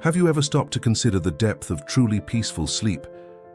Have you ever stopped to consider the depth of truly peaceful sleep?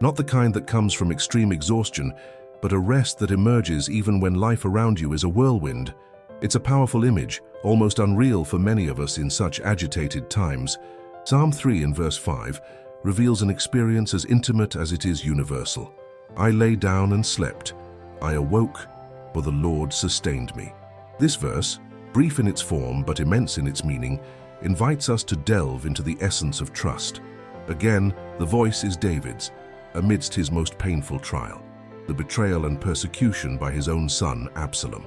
Not the kind that comes from extreme exhaustion, but a rest that emerges even when life around you is a whirlwind. It's a powerful image, almost unreal for many of us in such agitated times. Psalm 3 in verse 5 reveals an experience as intimate as it is universal. I lay down and slept. I awoke, for the Lord sustained me. This verse, brief in its form but immense in its meaning, invites us to delve into the essence of trust. Again, the voice is David's, amidst his most painful trial, the betrayal and persecution by his own son, Absalom.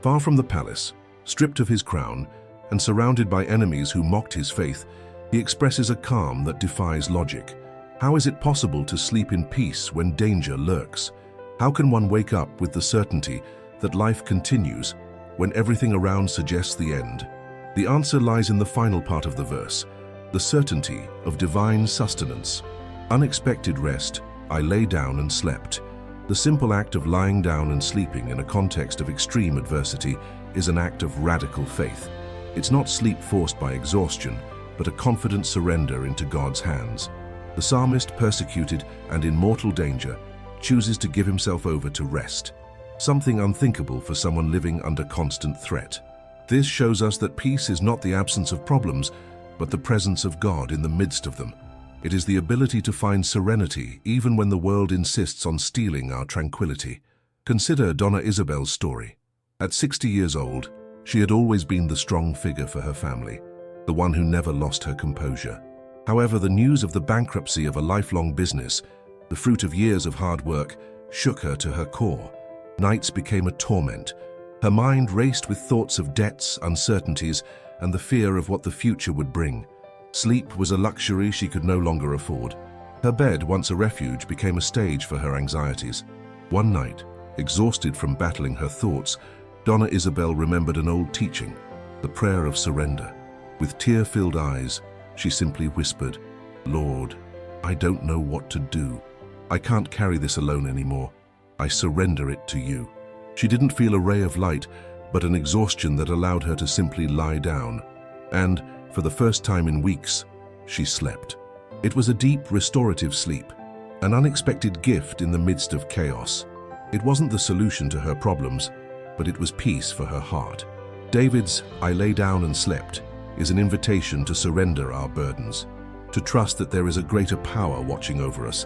Far from the palace, stripped of his crown, and surrounded by enemies who mocked his faith, he expresses a calm that defies logic. How is it possible to sleep in peace when danger lurks? How can one wake up with the certainty that life continues when everything around suggests the end? The answer lies in the final part of the verse, the certainty of divine sustenance. Unexpected rest, I lay down and slept. The simple act of lying down and sleeping in a context of extreme adversity is an act of radical faith. It's not sleep forced by exhaustion, but a confident surrender into God's hands. The psalmist, persecuted and in mortal danger, chooses to give himself over to rest, something unthinkable for someone living under constant threat. This shows us that peace is not the absence of problems, but the presence of God in the midst of them. It is the ability to find serenity even when the world insists on stealing our tranquility. Consider Donna Isabel's story. At 60 years old, she had always been the strong figure for her family, the one who never lost her composure. However, the news of the bankruptcy of a lifelong business, the fruit of years of hard work, shook her to her core. Nights became a torment. Her mind raced with thoughts of debts, uncertainties, and the fear of what the future would bring. Sleep was a luxury she could no longer afford. Her bed, once a refuge, became a stage for her anxieties. One night, exhausted from battling her thoughts, Donna Isabel remembered an old teaching, the prayer of surrender. With tear-filled eyes, she simply whispered, "Lord, I don't know what to do. I can't carry this alone anymore. I surrender it to you." She didn't feel a ray of light, but an exhaustion that allowed her to simply lie down. And, for the first time in weeks, she slept. It was a deep, restorative sleep, an unexpected gift in the midst of chaos. It wasn't the solution to her problems, but it was peace for her heart. David's "I lay down and slept" is an invitation to surrender our burdens, to trust that there is a greater power watching over us,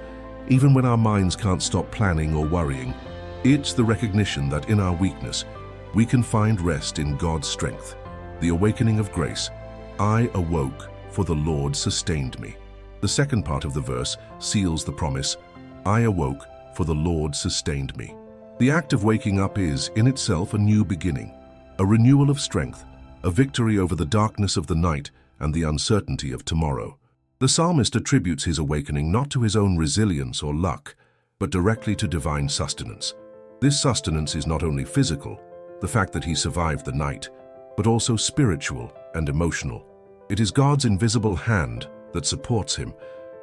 even when our minds can't stop planning or worrying. It's the recognition that in our weakness, we can find rest in God's strength. The awakening of grace. I awoke, for the Lord sustained me. The second part of the verse seals the promise, I awoke, for the Lord sustained me. The act of waking up is, in itself, a new beginning, a renewal of strength, a victory over the darkness of the night and the uncertainty of tomorrow. The psalmist attributes his awakening not to his own resilience or luck, but directly to divine sustenance. This sustenance is not only physical, the fact that he survived the night, but also spiritual and emotional. It is God's invisible hand that supports him,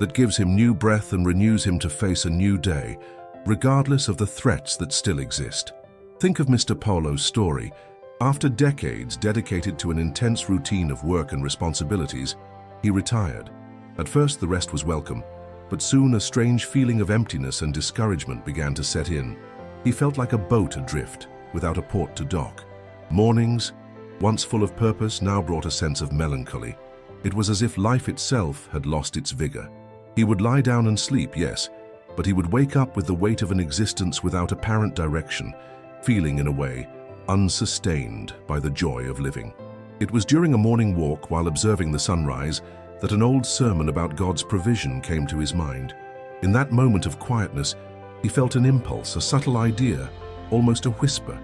that gives him new breath and renews him to face a new day, regardless of the threats that still exist. Think of Mr. Paulo's story. After decades dedicated to an intense routine of work and responsibilities, he retired. At first, the rest was welcome, but soon a strange feeling of emptiness and discouragement began to set in. He felt like a boat adrift, without a port to dock. Mornings, once full of purpose, now brought a sense of melancholy. It was as if life itself had lost its vigor. He would lie down and sleep, yes, but he would wake up with the weight of an existence without apparent direction, feeling, in a way, unsustained by the joy of living. It was during a morning walk while observing the sunrise that an old sermon about God's provision came to his mind. In that moment of quietness, he felt an impulse, a subtle idea, almost a whisper.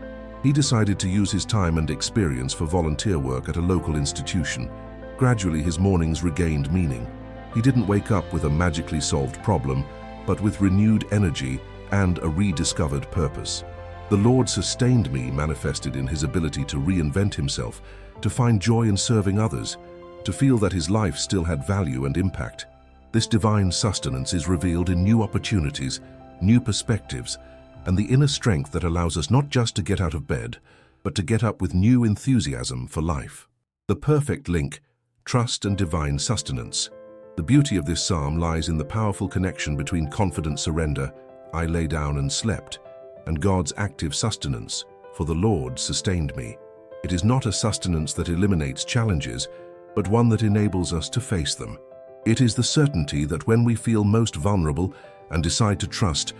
He decided to use his time and experience for volunteer work at a local institution. Gradually, his mornings regained meaning. He didn't wake up with a magically solved problem, but with renewed energy and a rediscovered purpose. The Lord sustained me manifested in his ability to reinvent himself, to find joy in serving others, to feel that his life still had value and impact. This divine sustenance is revealed in new opportunities, new perspectives, and the inner strength that allows us not just to get out of bed, but to get up with new enthusiasm for life. The perfect link, trust and divine sustenance. The beauty of this psalm lies in the powerful connection between confident surrender, "I lay down and slept," and God's active sustenance, "For the Lord sustained me." It is not a sustenance that eliminates challenges, but one that enables us to face them. It is the certainty that when we feel most vulnerable and decide to trust,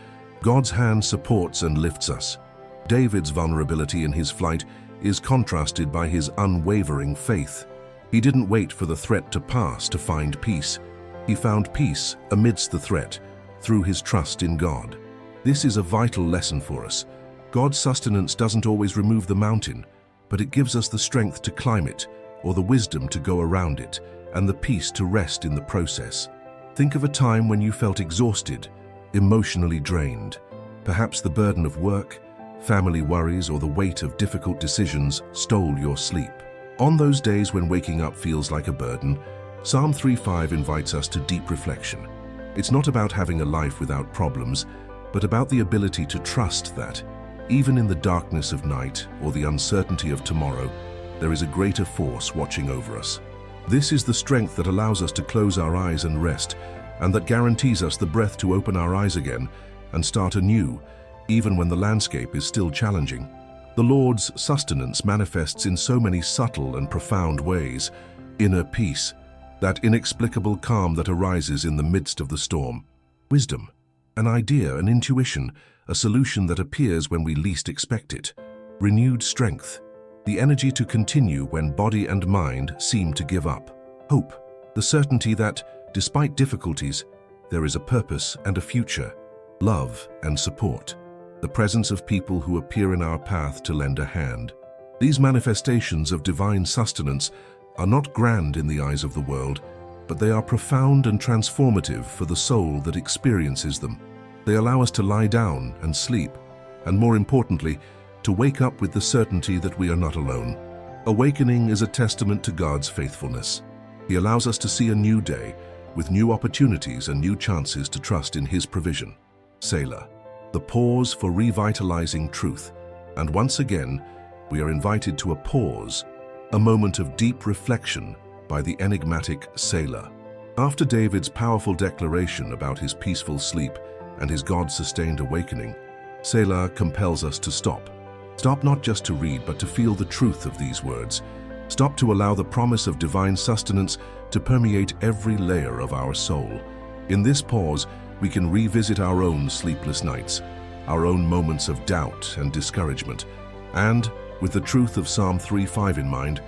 God's hand supports and lifts us. David's vulnerability in his flight is contrasted by his unwavering faith. He didn't wait for the threat to pass to find peace. He found peace amidst the threat through his trust in God. This is a vital lesson for us. God's sustenance doesn't always remove the mountain, but it gives us the strength to climb it, or the wisdom to go around it, and the peace to rest in the process. Think of a time when you felt exhausted, emotionally drained. Perhaps the burden of work, family worries, or the weight of difficult decisions stole your sleep. On those days when waking up feels like a burden, Psalm 3:5 invites us to deep reflection. It's not about having a life without problems, but about the ability to trust that, even in the darkness of night or the uncertainty of tomorrow, there is a greater force watching over us. This is the strength that allows us to close our eyes and rest, and that guarantees us the breath to open our eyes again and start anew, even when the landscape is still challenging. The Lord's sustenance manifests in so many subtle and profound ways: inner peace, that inexplicable calm that arises in the midst of the storm; wisdom, an idea, an intuition, a solution that appears when we least expect it; renewed strength, the energy to continue when body and mind seem to give up; hope, the certainty that, despite difficulties, there is a purpose and a future; love and support, the presence of people who appear in our path to lend a hand. These manifestations of divine sustenance are not grand in the eyes of the world, but they are profound and transformative for the soul that experiences them. They allow us to lie down and sleep, and more importantly, to wake up with the certainty that we are not alone. Awakening is a testament to God's faithfulness. He allows us to see a new day, with new opportunities and new chances to trust in His provision. Selah, the pause for revitalizing truth. And once again, we are invited to a pause, a moment of deep reflection by the enigmatic Selah. After David's powerful declaration about his peaceful sleep and his God-sustained awakening, Selah compels us to stop. Stop not just to read, but to feel the truth of these words. Stop to allow the promise of divine sustenance to permeate every layer of our soul. In this pause, we can revisit our own sleepless nights, our own moments of doubt and discouragement, and, with the truth of Psalm 3:5 in mind,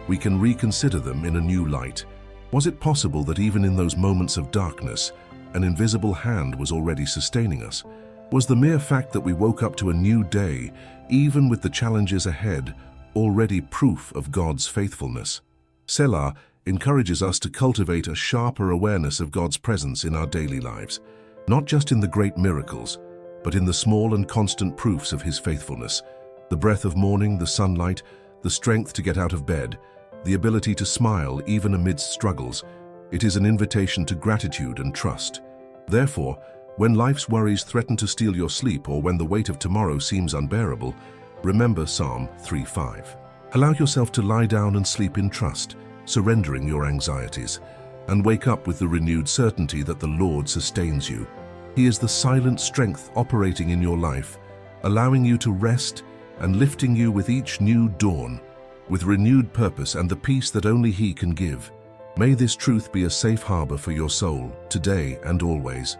we can reconsider them in a new light. Was it possible that even in those moments of darkness, an invisible hand was already sustaining us? Was the mere fact that we woke up to a new day, even with the challenges ahead, already proof of God's faithfulness? Selah encourages us to cultivate a sharper awareness of God's presence in our daily lives, not just in the great miracles, but in the small and constant proofs of His faithfulness. The breath of morning, the sunlight, the strength to get out of bed, the ability to smile even amidst struggles. It is an invitation to gratitude and trust. Therefore, when life's worries threaten to steal your sleep, or when the weight of tomorrow seems unbearable, remember Psalm 3:5. Allow yourself to lie down and sleep in trust, surrendering your anxieties, and wake up with the renewed certainty that the Lord sustains you. He is the silent strength operating in your life, allowing you to rest and lifting you with each new dawn, with renewed purpose and the peace that only He can give. May this truth be a safe harbor for your soul, today and always.